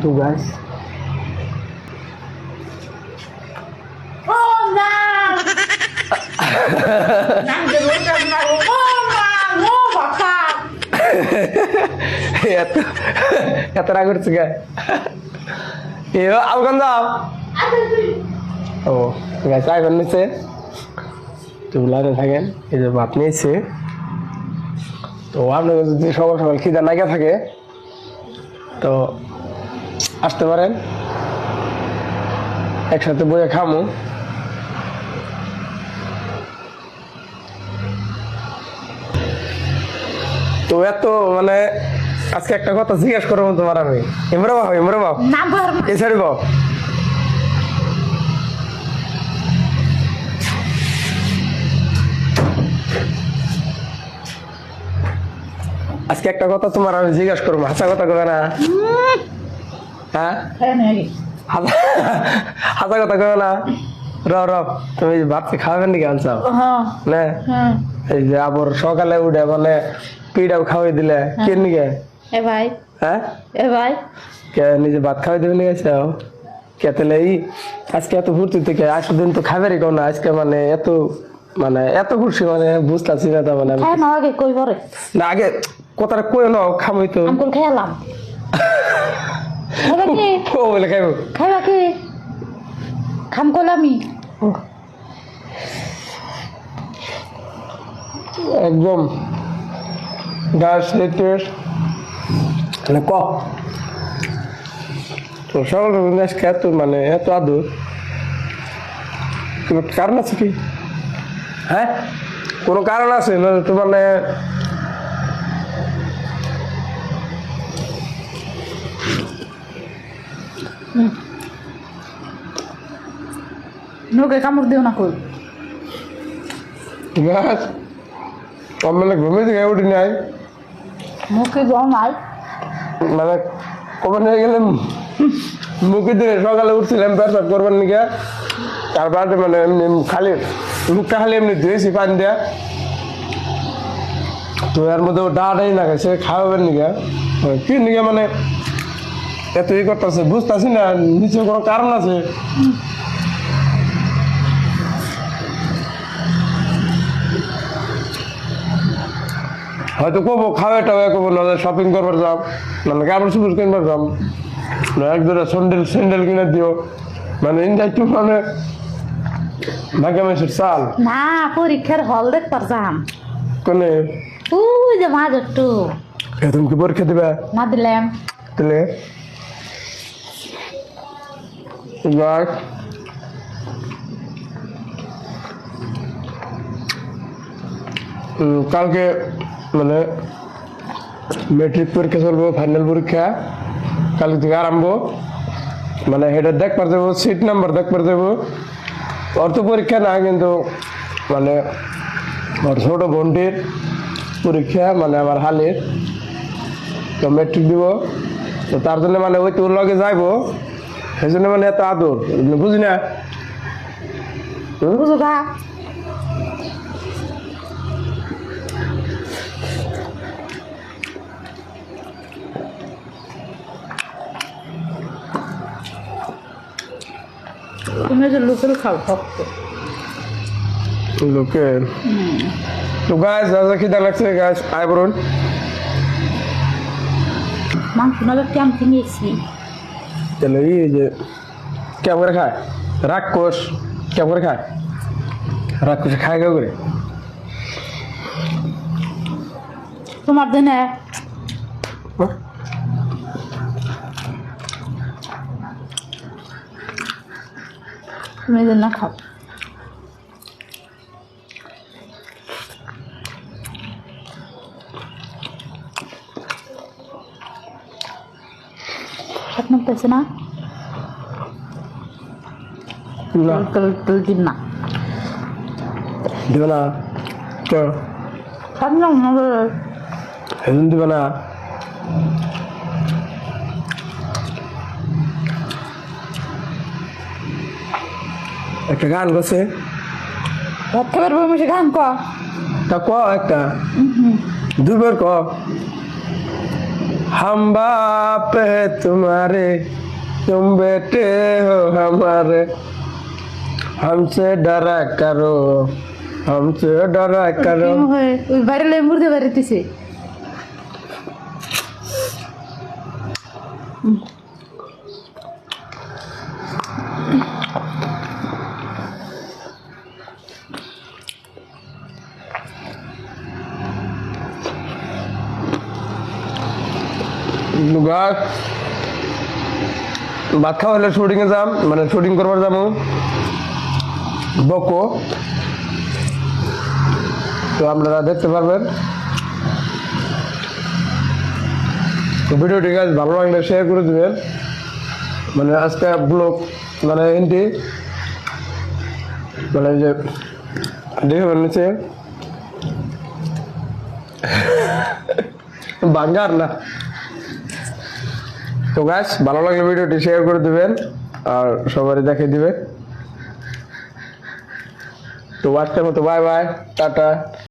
তো গাইস এত রাগ করছে কে আলগান যাও ও গাছ আইবার নিচে তুমি লাইনে থাকেন এই যে ভাত নিয়েছে তো আপনাকে যদি সকাল সকাল খিদা নাইকা থাকে তো আসতে পারেন একসাথে বইয়ে খামো তো এত মানে আজকে একটা কথা জিজ্ঞেস করবো তোমার আমি ইমরা বাবু এ ছাড়িব আজকে একটা কথা তোমার আমি জিজ্ঞেস করবো হাসা কথা কবে না হ্যাঁ হাসা কথা কবে না র তুমি ভাত খাওয়াবেন নাকি আনসাও না এই যে আবার সকালে উঠে মানে পিঠাও খাওয়াই দিলে কে নিকে হ্যাঁ কে নিজে ভাত খাওয়াই দেবে নিয়ে গেছে কে তাহলে এই আজকে এত ফুর্তি থেকে আসো দিন তো খাবারই কো না আজকে মানে এত খুশি মানে বুঝতেছি না তার মানে না আগে কথাটা কই না খামই তো খেলাম ও বলে খাইব খাইবা কি খাম কলামি একদম গাছ লেটের ক তো সকাল আজকে এত মানে এত আদর কোনো কারণ আছে কি হ্যাঁ কোনো কারণ আছে না তো মানে নোকে কামড় দিও না কই গাছ মানে ঘুমে থেকে উঠি নাই মুখে জল নাই মানে কবে নিয়ে গেলে মুখে দিয়ে সকালে উঠছিলাম পেশাব করবার নিকে তারপরে মানে এমনি খালি মুখটা খালি এমনি ধুয়েছি পানি দেয়া তো এর মধ্যে ডাটাই না গেছে খাওয়াবেন নিকে কি নিকে মানে এত ই করতেছে বুঝতেছি না নিচে কোনো কারণ আছে হয়তো কবো খাওয়া টাওয়া কবো না শপিং করবার যাম মানে কাপড় চুপড় কিনবার যাম না এক দুটা স্যান্ডেল কিনে দিও মানে একটু মানে ঢাকা মেসের চাল না পরীক্ষার হল দেখবার যাম কোনে ওই যে মাঝ একটু তুমি কি পরীক্ষা দিবা না দিলাম তাহলে যাক কালকে মানে মেট্রিক পরীক্ষা চলবো ফাইনাল পরীক্ষা কালকে থেকে আরম্ভ মানে এটা দেখবার দেবো সিট নাম্বার দেখবার দেবো অর্থ পরীক্ষা না কিন্তু মানে ওর ছোট বোনটির পরীক্ষা মানে আমার হালের তো মেট্রিক দিব তো তার জন্য মানে ওই তোর লগে যাইবো সেই জন্য মানে এত আদর বুঝি না বুঝো গা তুমি যে লোকেল খাও শক্ত লোকেল তো গাছ যা যা খিদা লাগছে গাছ আয় বলুন মাংস না কেমন কিনেছি তাহলে এই যে কেমন করে খায় রাক্ষস কেমন করে খায় রাক্ষসে খায় কেউ করে তোমার দিনে তুমি দিন না খাও স্বপ্ন পেয়েছে না দিন না দিবে না তো স্বপ্ন সেদিন দিবে না একটা গান করছে ভাত খাবার বসে গান ক তা ক একটা দুবার ক हम बाप है तुम्हारे तुम बेटे हो हमारे हमसे डरा करो हमसे डरा करो ওই বাইরে লেম্বুর দিয়ে বাড়িতেছে গাছ ভাত খাওয়া হলে শুটিং এ যাম মানে শুটিং করবার যাবো বকো তো আপনারা দেখতে পারবেন তো ভিডিওটি গাছ ভালো লাগলে শেয়ার করে দিবেন মানে আজকে ব্লগ মানে হিন্দি মানে যে দেখে বানিয়েছে বাঙ্গার না তো গাছ ভালো লাগলে ভিডিওটি শেয়ার করে দিবেন আর সবারই দেখে দিবে তো আজকের মতো বাই বাই টাটা